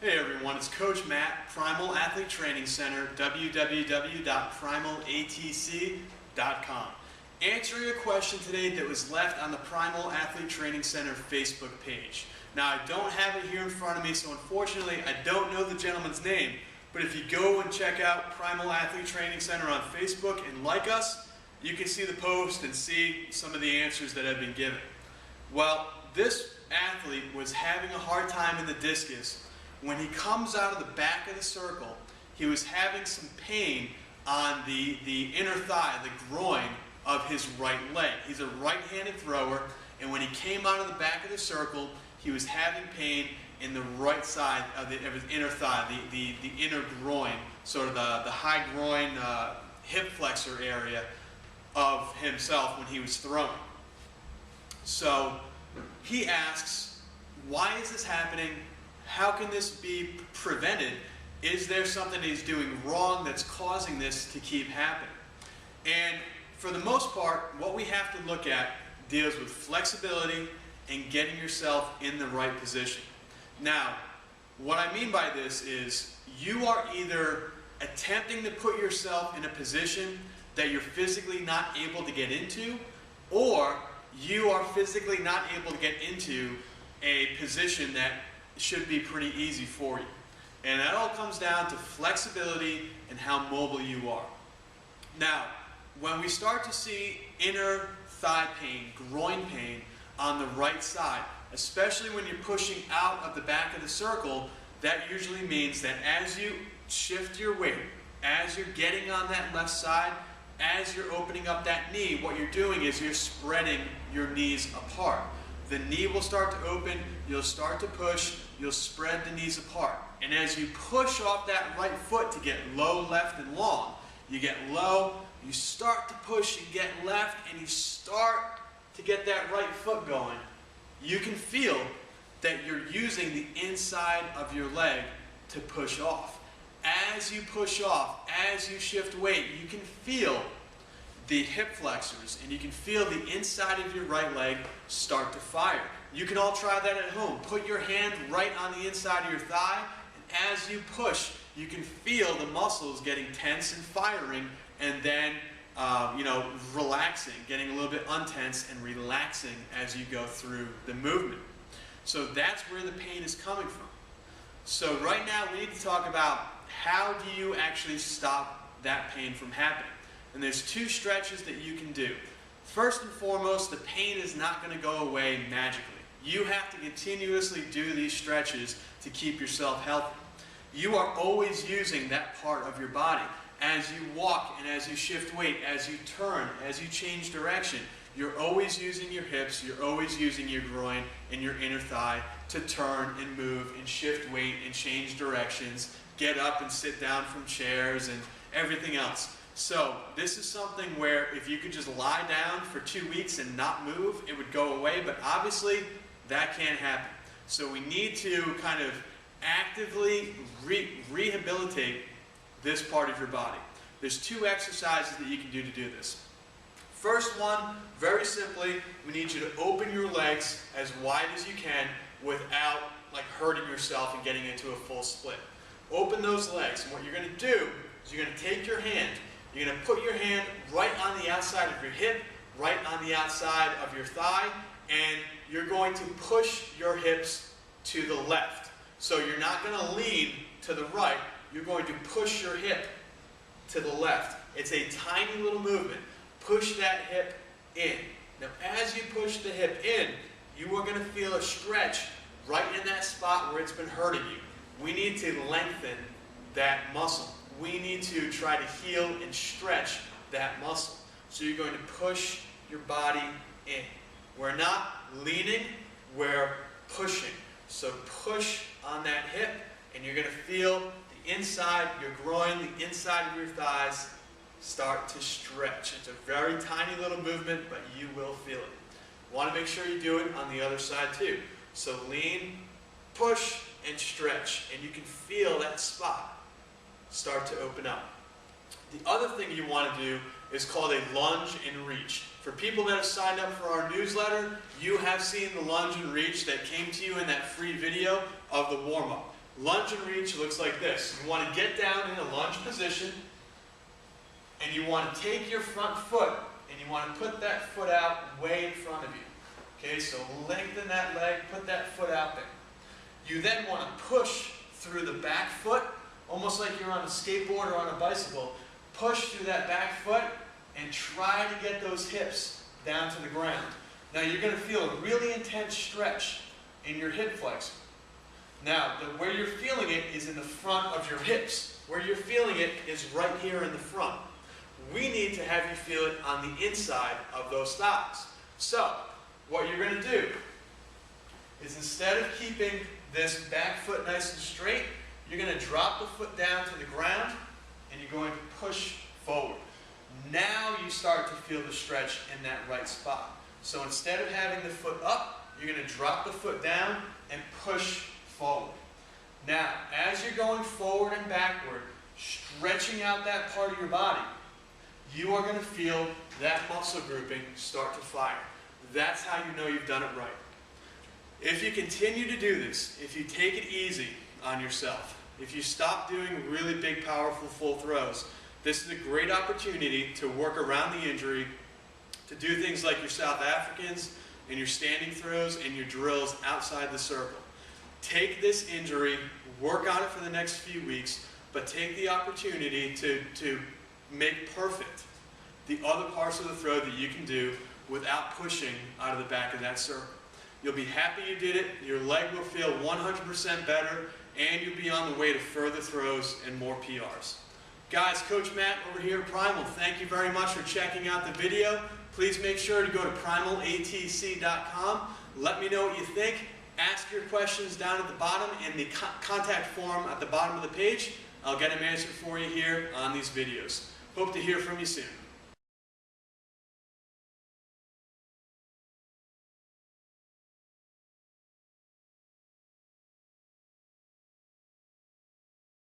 Hey everyone, it's Coach Matt, Primal Athlete Training Center, www.primalatc.com. Answering a question today that was left on the Primal Athlete Training Center Facebook page. Now I don't have it here in front of me, so unfortunately I don't know the gentleman's name, but if you go and check out Primal Athlete Training Center on Facebook and like us, you can see the post and see some of the answers that have been given. Well, this athlete was having a hard time in the discus. When he comes out of the back of the circle, he was having some pain on the inner thigh, the groin of his right leg. He's a right-handed thrower, and when he came out of the back of the circle, he was having pain in the right side of his inner thigh, the inner groin, sort of the high groin hip flexor area of himself when he was throwing. So he asks, why is this happening? How can this be prevented? Is there something he's doing wrong that's causing this to keep happening? And for the most part, what we have to look at deals with flexibility and getting yourself in the right position. Now, what I mean by this is you are either attempting to put yourself in a position that you're physically not able to get into, or you are physically not able to get into a position that should be pretty easy for you. And that all comes down to flexibility and how mobile you are. Now, when we start to see inner thigh pain, groin pain on the right side, especially when you're pushing out of the back of the circle, that usually means that as you shift your weight, as you're getting on that left side, as you're opening up that knee, what you're doing is you're spreading your knees apart. The knee will start to open, you'll start to push, you'll spread the knees apart. And as you push off that right foot to get low, left, and long, you get low, you start to push and get left, and you start to get that right foot going. You can feel that you're using the inside of your leg to push off. As you push off, as you shift weight, you can feel the hip flexors, and you can feel the inside of your right leg start to fire. You can all try that at home. Put your hand right on the inside of your thigh, and as you push, you can feel the muscles getting tense and firing, and then relaxing, getting a little bit untense and relaxing as you go through the movement. So that's where the pain is coming from. So right now we need to talk about how do you actually stop that pain from happening. And there's two stretches that you can do. First and foremost, the pain is not going to go away magically. You have to continuously do these stretches to keep yourself healthy. You are always using that part of your body. As you walk and as you shift weight, as you turn, as you change direction, you're always using your hips, you're always using your groin and your inner thigh to turn and move and shift weight and change directions, get up and sit down from chairs and everything else. So this is something where if you could just lie down for 2 weeks and not move, it would go away, but obviously that can't happen. So we need to kind of actively rehabilitate this part of your body. There's two exercises that you can do to do this. First one, very simply, we need you to open your legs as wide as you can without hurting yourself and getting into a full split. Open those legs, and what you're going to do is you're going to take your hand, you're going to put your hand right on the outside of your hip, right on the outside of your thigh, and you're going to push your hips to the left. So you're not going to lean to the right, you're going to push your hip to the left. It's a tiny little movement. Push that hip in. Now as you push the hip in, you are going to feel a stretch right in that spot where it's been hurting you. We need to lengthen that muscle. We need to try to heal and stretch that muscle. So you're going to push your body in. We're not leaning, we're pushing. So push on that hip, and you're going to feel the inside, your groin, the inside of your thighs start to stretch. It's a very tiny little movement, but you will feel it. Want to make sure you do it on the other side too. So lean, push, and stretch, and you can feel that spot start to open up. The other thing you want to do is called a lunge and reach. For people that have signed up for our newsletter, you have seen the lunge and reach that came to you in that free video of the warm-up. Lunge and reach looks like this. You want to get down in a lunge position, and you want to take your front foot, and you want to put that foot out way in front of you. Okay, so lengthen that leg, put that foot out there. You then want to push through the back foot, almost like you're on a skateboard or on a bicycle. Push through that back foot and try to get those hips down to the ground. Now you're going to feel a really intense stretch in your hip flexor. Now, where you're feeling it is in the front of your hips. Where you're feeling it is right here in the front. We need to have you feel it on the inside of those thighs. So, what you're going to do is instead of keeping this back foot nice and straight, you're going to drop the foot down to the ground and you're going to push forward. Now you start to feel the stretch in that right spot. So instead of having the foot up, you're going to drop the foot down and push forward. Now, as you're going forward and backward, stretching out that part of your body, you are going to feel that muscle grouping start to fire. That's how you know you've done it right. If you continue to do this, if you take it easy on yourself, if you stop doing really big, powerful full throws, this is a great opportunity to work around the injury, to do things like your South Africans and your standing throws and your drills outside the circle. Take this injury, work on it for the next few weeks, but take the opportunity to make perfect the other parts of the throw that you can do without pushing out of the back of that circle. You'll be happy you did it, your leg will feel 100% better, and you'll be on the way to further throws and more PRs. Guys, Coach Matt over here at Primal, thank you very much for checking out the video. Please make sure to go to primalatc.com. Let me know what you think. Ask your questions down at the bottom in the contact form at the bottom of the page. I'll get them answered for you here on these videos. Hope to hear from you soon.